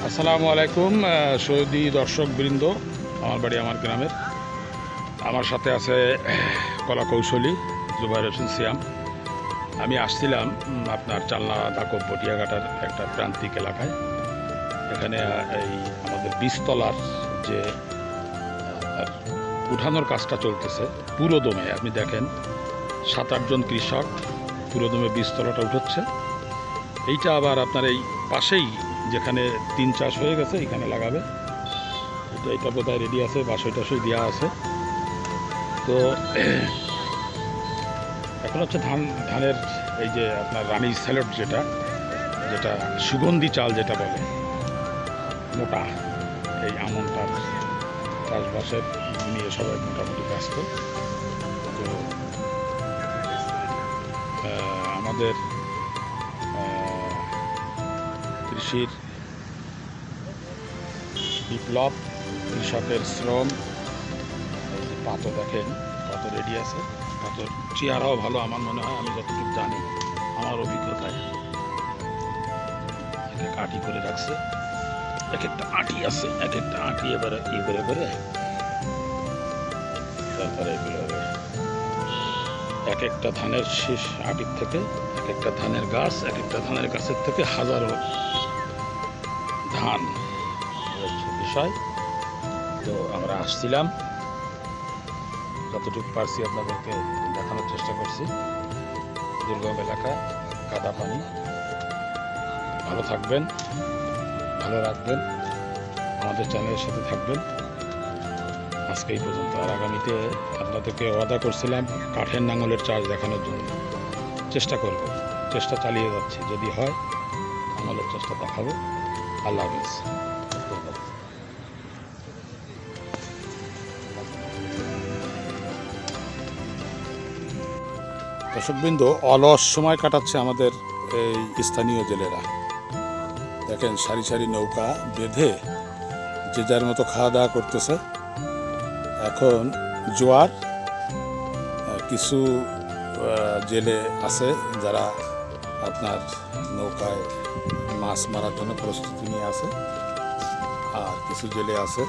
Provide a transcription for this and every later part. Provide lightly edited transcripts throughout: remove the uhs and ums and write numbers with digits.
আসসালামু আলাইকুম সৌদি দর্শকবৃন্দ, আমার বাড়ি আমার গ্রামের। আমার সাথে আছে কলা কৌশলী জুবাইর হোসেন সিয়াম। আমি আসছিলাম আপনার চালনা দাকব বটিয়াঘাটার একটা প্রান্তিক এলাকায়। এখানে এই আমাদের বীজতলার যে উঠানোর কাজটা চলতেছে পুরো দমে। আপনি দেখেন 7-8 জন কৃষক পুরো দমে বীজতলাটা উঠোচ্ছে। এইটা আবার আপনার এই পাশেই যেখানে তিন চাষ হয়ে গেছে এখানে লাগাবে। এটা বোধহয় রেডি আছে, বাসই টাসই দেওয়া আছে। তো এখন হচ্ছে ধানের এই যে আপনার রানি স্যালড যেটা যেটা সুগন্ধি চাল যেটা বলে মোটা, এই আমনটার চাষবাসের নিয়ে সবাই মোটামুটি ব্যস্ত। তো আমাদের কৃষির বিপ্লব, কৃষকের শ্রম। এই যে পাতো দেখেন, পাতো রেডি আছে। পাতোর চেহারাও ভালো আমার মনে হয়, আমি যতটুকু জানি আমার অভিজ্ঞতায়। এক আটি করে রাখছে, এক একটা আটি আছে, এক একটা আটি এবারে করে তারপরে এগুলো হবে এক একটা ধানের শীষ আটির থেকে এক একটা ধানের গাছ, এক একটা ধানের গাছের থেকে হাজারো ধান বিষয়। তো আমরা আসছিলাম, যতটুকু পারছি আপনাদেরকে দেখানোর চেষ্টা করছি। দুর্গম এলাকা, কাদা পানি। ভালো থাকবেন, ভালো রাখবেন, আমাদের চ্যানেলের সাথে থাকবেন। আজকে এই পর্যন্ত। আর আগামীতে আপনাদেরকে ওয়াদা করছিলাম কাঠের নাঙলের চাষ দেখানোর জন্য। চেষ্টা করব, চেষ্টা চালিয়ে যাচ্ছি। যদি হয় নাঙলের চেষ্টা দেখাবো। আল্লাহ হাফেজ। দর্শকবৃন্দ, অলস সময় কাটাচ্ছে আমাদের এই স্থানীয় জেলেরা। দেখেন সারি সারি নৌকা বেঁধে যে যার মতো খাওয়া দাওয়া করতেছে। এখন জোয়ার, কিছু জেলে আছে যারা আপনার নৌকায় মাছ মারার জন্য প্রস্তুতি নিয়ে আছে, আর কিছু জেলে আছে।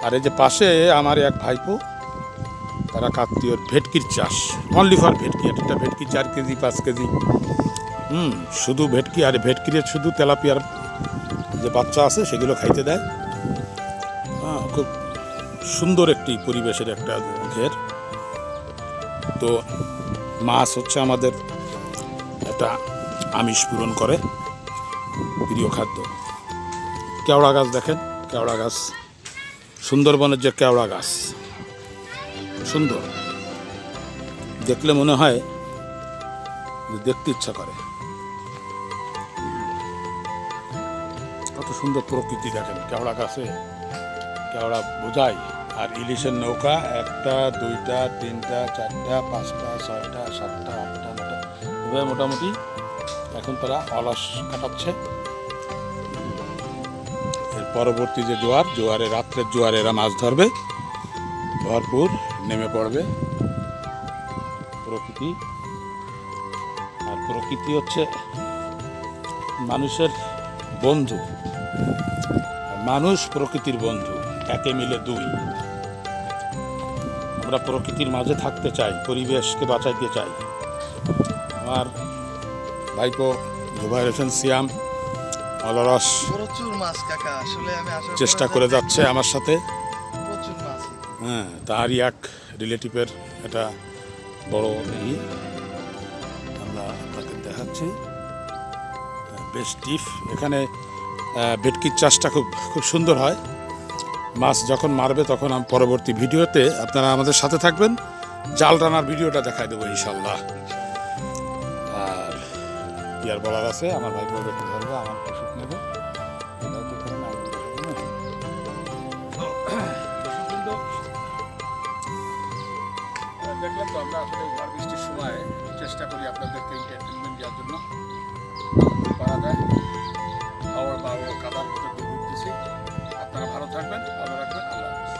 আর এই যে পাশে আমার এক ভাইপো, তারা কাত্তিয়র ভেটকির চাষ, অনলি ফর ভেটকি। একটা ভেটকি 4 কেজি 5 কেজি, শুধু ভেটকি। আর ভেটকির শুধু তেলাপিয়ার যে বাচ্চা আছে সেগুলো খাইতে দেয়। খুব সুন্দর একটি পরিবেশের একটা ঘের। তো মাছ হচ্ছে আমাদের একটা আমিষ পূরণ করে প্রিয় খাদ্য। কেওড়া গাছ দেখেন, কেওড়া গাছ, সুন্দরবনের যে কেওড়া গাছ, সুন্দর দেখলে মনে হয় দেখতে ইচ্ছা করে। কত সুন্দর প্রকৃতি দেখেন। কেওড়া গাছে কেওড়া বোঝাই। আর ইলিশের নৌকা 1টা 2টা 3টা 4টা 5টা 6টা 7টা 8টা 9টা, এভাবে মোটামুটি এখন তারা অলস কাটাচ্ছে। এর পরবর্তী যে জোয়ারে রাত্রের জোয়ারে এরা মাছ ধরবে, ভরপুর নেমে পড়বে। প্রকৃতি, আর প্রকৃতি হচ্ছে মানুষের বন্ধু। মানুষ প্রকৃতির বন্ধু, একে মিলে দুই। আমরা প্রকৃতির মাঝে থাকতে চাই, পরিবেশকে বাঁচাইতে চাই। আমার ভাইপো জুবাইর হোসেন সিয়াম অলরস চেষ্টা করে যাচ্ছে আমার সাথে। তারই এক রিলেটিভের এটা বড় আমরা আপনাকে দেখাচ্ছি। বেশ ডিপ। এখানে ভেটকির চাষটা খুব খুব সুন্দর হয়। মাছ যখন মারবে তখন আমি পরবর্তী ভিডিওতে আপনারা আমাদের সাথে থাকবেন। জাল টানার ভিডিওটা দেখাই দেবো ইনশাল্লাহ। আর কি আর বলার আছে, আমার ভাই বলবে একটু ধরবে, আমার ওষুধ নেবে। দেখলাম তো, আমরা আসলে ঝড় বৃষ্টির সময় চেষ্টা করি আপনাদেরকে এন্টারটেনমেন্ট দেওয়ার জন্য। করা যায়, খাওয়ার বা কাদার মতো ঘুরতেছি। আপনারা ভালো থাকবেন, ভালো রাখবেন। আল্লাহ হাফেজ।